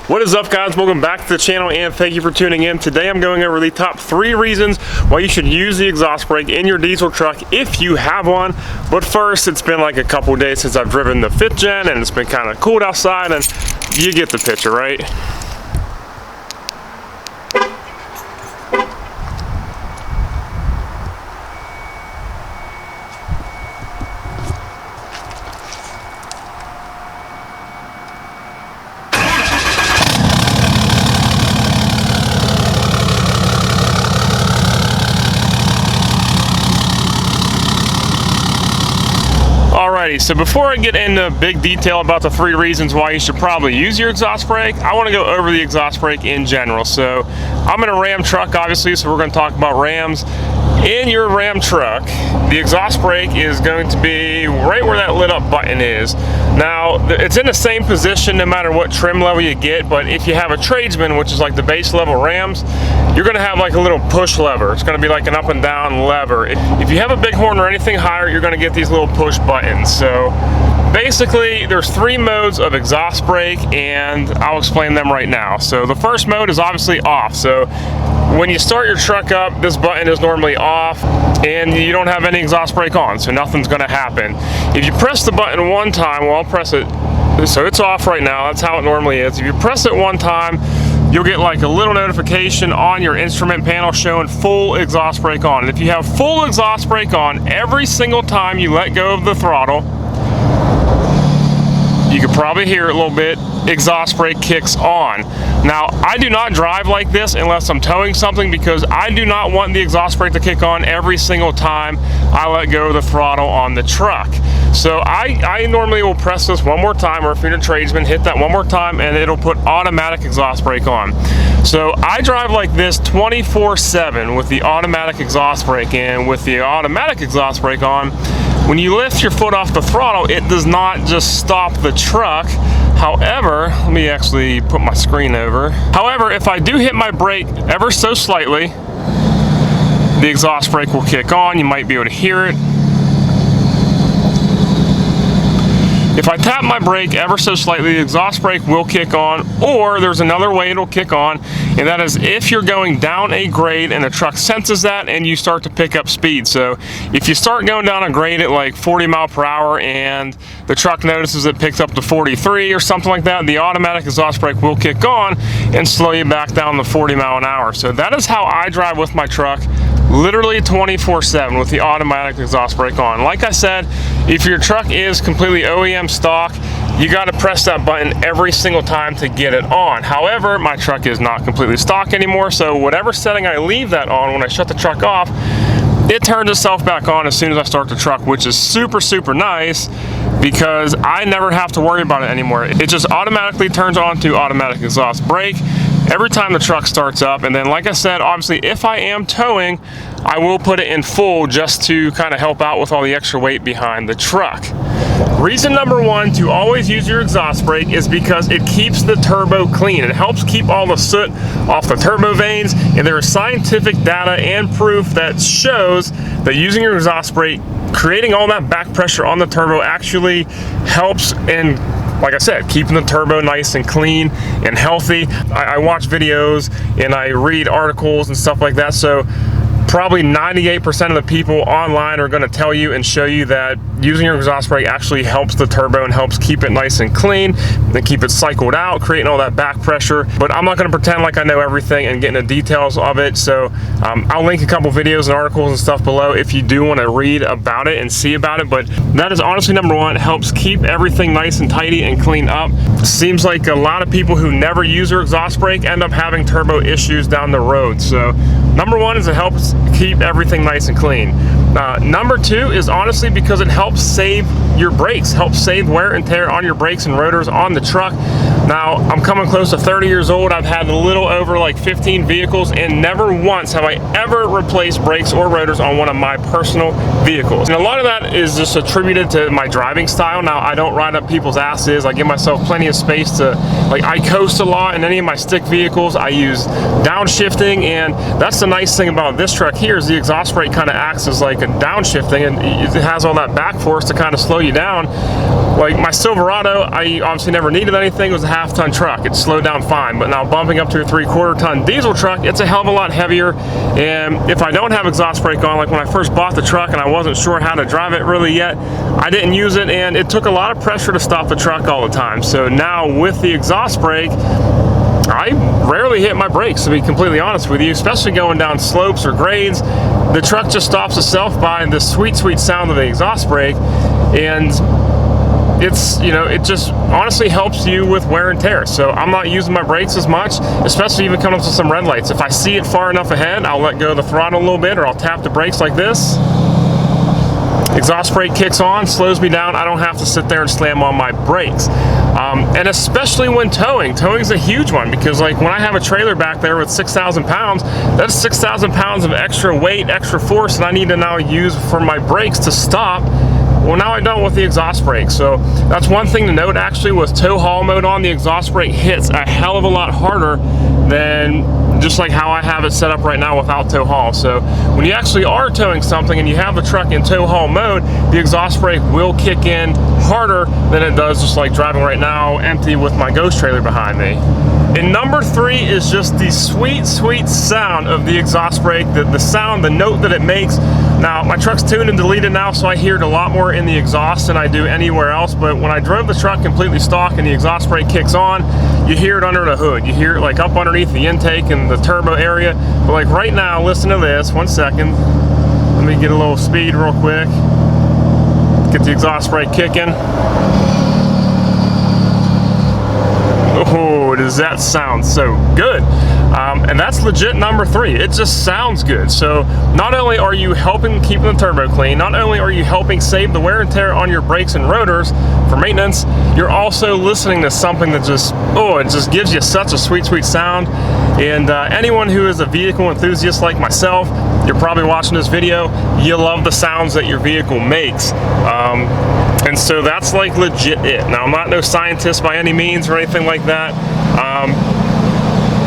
What is up, guys? Welcome back to the channel and thank you for tuning in. Today I'm going over the top 3 reasons why you should use the exhaust brake in your diesel truck if you have one. But first, it's been like a couple days since I've driven the 5th gen and it's been kind of cold outside and you get the picture, right? Alrighty, so before I get into big detail about the 3 reasons why you should probably use your exhaust brake, I want to go over the exhaust brake in general. So I'm in a Ram truck, obviously, so we're going to talk about Rams. In your Ram truck, the exhaust brake is going to be right where that lit up button is. Now, it's in the same position no matter what trim level you get, but if you have a tradesman, which is like the base level Rams, you're going to have like a little push lever. It's going to be like an up and down lever. If you have a Bighorn or anything higher, you're going to get these little push buttons. So basically, there's 3 modes of exhaust brake, and I'll explain them right now. So the first mode is obviously off. So when you start your truck up, this button is normally off and you don't have any exhaust brake on, so nothing's going to happen. If you press the button one time, well, I'll press it, so it's off right now, that's how it normally is. If you press it one time, you'll get like a little notification on your instrument panel showing full exhaust brake on. And if you have full exhaust brake on every single time you let go of the throttle, you could probably hear it a little bit, exhaust brake kicks on. Now, I do not drive like this unless I'm towing something because I do not want the exhaust brake to kick on every single time I let go of the throttle on the truck. So I normally will press this one more time, or if you're a tradesman, hit that one more time and it'll put automatic exhaust brake on. So I drive like this 24/7 with the automatic exhaust brake, and with the automatic exhaust brake on, when you lift your foot off the throttle, it does not just stop the truck. However, let me actually put my screen over. However, if I do hit my brake ever so slightly, the exhaust brake will kick on. You might be able to hear it. If I tap my brake ever so slightly, the exhaust brake will kick on, or there's another way it'll kick on, and that is if you're going down a grade and the truck senses that and you start to pick up speed. So if you start going down a grade at like 40 mile per hour and the truck notices it picks up to 43 or something like that, the automatic exhaust brake will kick on and slow you back down to 40 mile an hour. So that is how I drive with my truck, literally 24/7 with the automatic exhaust brake on. Like I said, if your truck is completely OEM stock, you got to press that button every single time to get it on. However, my truck is not completely stock anymore, so whatever setting I leave that on when I shut the truck off, it turns itself back on as soon as I start the truck, which is super nice because I never have to worry about it anymore. It just automatically turns on to automatic exhaust brake every time the truck starts up. And then, like I said, obviously if I am towing, I will put it in full just to kind of help out with all the extra weight behind the truck. Reason number 1 to always use your exhaust brake is because it keeps the turbo clean. It helps keep all the soot off the turbo vanes, and there is scientific data and proof that shows that using your exhaust brake, creating all that back pressure on the turbo actually helps in, like I said, keeping the turbo nice and clean and healthy. I watch videos and I read articles and stuff like that, so probably 98% of the people online are going to tell you and show you that using your exhaust brake actually helps the turbo and helps keep it nice and clean and keep it cycled out, creating all that back pressure. But I'm not going to pretend like I know everything and get into details of it, so I'll link a couple videos and articles and stuff below if you do want to read about it and see about it. But that is honestly number 1. It helps keep everything nice and tidy and clean up. Seems like a lot of people who never use their exhaust brake end up having turbo issues down the road. So number 1 is it helps keep everything nice and clean. Number 2 is honestly because it helps save your brakes, helps save wear and tear on your brakes and rotors on the truck. Now, I'm coming close to 30 years old. I've had a little over like 15 vehicles, and never once have I ever replaced brakes or rotors on one of my personal vehicles. And a lot of that is just attributed to my driving style. Now, I don't ride up people's asses. I give myself plenty of space to, like, I coast a lot in any of my stick vehicles. I use downshifting, and that's the nice thing about this truck here is the exhaust brake kind of acts as like a downshifting, and it has all that back force to kind of slow you down. Like my Silverado, I obviously never needed anything. It was a half-ton truck. It slowed down fine. But now bumping up to a 3/4-ton diesel truck, it's a hell of a lot heavier. And if I don't have exhaust brake on, like when I first bought the truck and I wasn't sure how to drive it really yet, I didn't use it, and it took a lot of pressure to stop the truck all the time. So now with the exhaust brake, I rarely hit my brakes, to be completely honest with you, especially going down slopes or grades. The truck just stops itself by the sweet, sweet sound of the exhaust brake, and it's, you know, it just honestly helps you with wear and tear. So I'm not using my brakes as much, especially even coming up to some red lights. If I see it far enough ahead, I'll let go of the throttle a little bit, or I'll tap the brakes like this. Exhaust brake kicks on, slows me down. I don't have to sit there and slam on my brakes. And especially when towing. Towing is a huge one, because like when I have a trailer back there with 6,000 pounds, that's 6,000 pounds of extra weight, extra force that I need to now use for my brakes to stop. Well, now I don't with the exhaust brake. So that's one thing to note, actually, with tow haul mode on, the exhaust brake hits a hell of a lot harder than just like how I have it set up right now without tow haul. So when you actually are towing something and you have the truck in tow haul mode, the exhaust brake will kick in harder than it does just like driving right now empty with my ghost trailer behind me. And number 3 is just the sweet, sweet sound of the exhaust brake, the sound, the note that it makes. Now, my truck's tuned and deleted now, so I hear it a lot more in the exhaust than I do anywhere else, but when I drove the truck completely stock and the exhaust brake kicks on, you hear it under the hood. You hear it like up underneath the intake and the turbo area. But like right now, listen to this, 1 second. Let me get a little speed real quick. Get the exhaust brake kicking. Oh, does that sound so good? And that's legit number 3. It just sounds good. So not only are you helping keep the turbo clean, not only are you helping save the wear and tear on your brakes and rotors for maintenance, you're also listening to something that just, oh, it just gives you such a sweet, sweet sound. And anyone who is a vehicle enthusiast like myself, you're probably watching this video, you love the sounds that your vehicle makes. And so that's like legit it. Now, I'm not no scientist by any means or anything like that.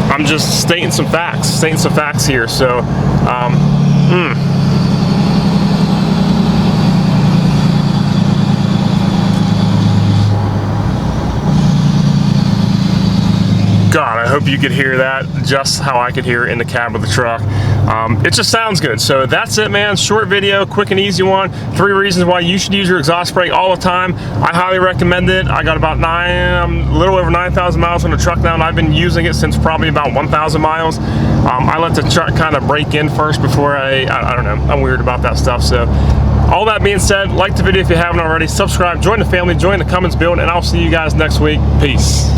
I'm just stating some facts here. So, God, I hope you could hear that just how I could hear it in the cab of the truck. It just sounds good. So that's it, man. Short video, quick and easy one. 3 reasons why you should use your exhaust brake all the time. I highly recommend it. I got about a little over 9,000 miles on the truck now, and I've been using it since probably about 1,000 miles. I let the truck kind of break in first before I don't know. I'm weird about that stuff. So all that being said, like the video if you haven't already, subscribe, join the family, join the Cummins build, and I'll see you guys next week. Peace.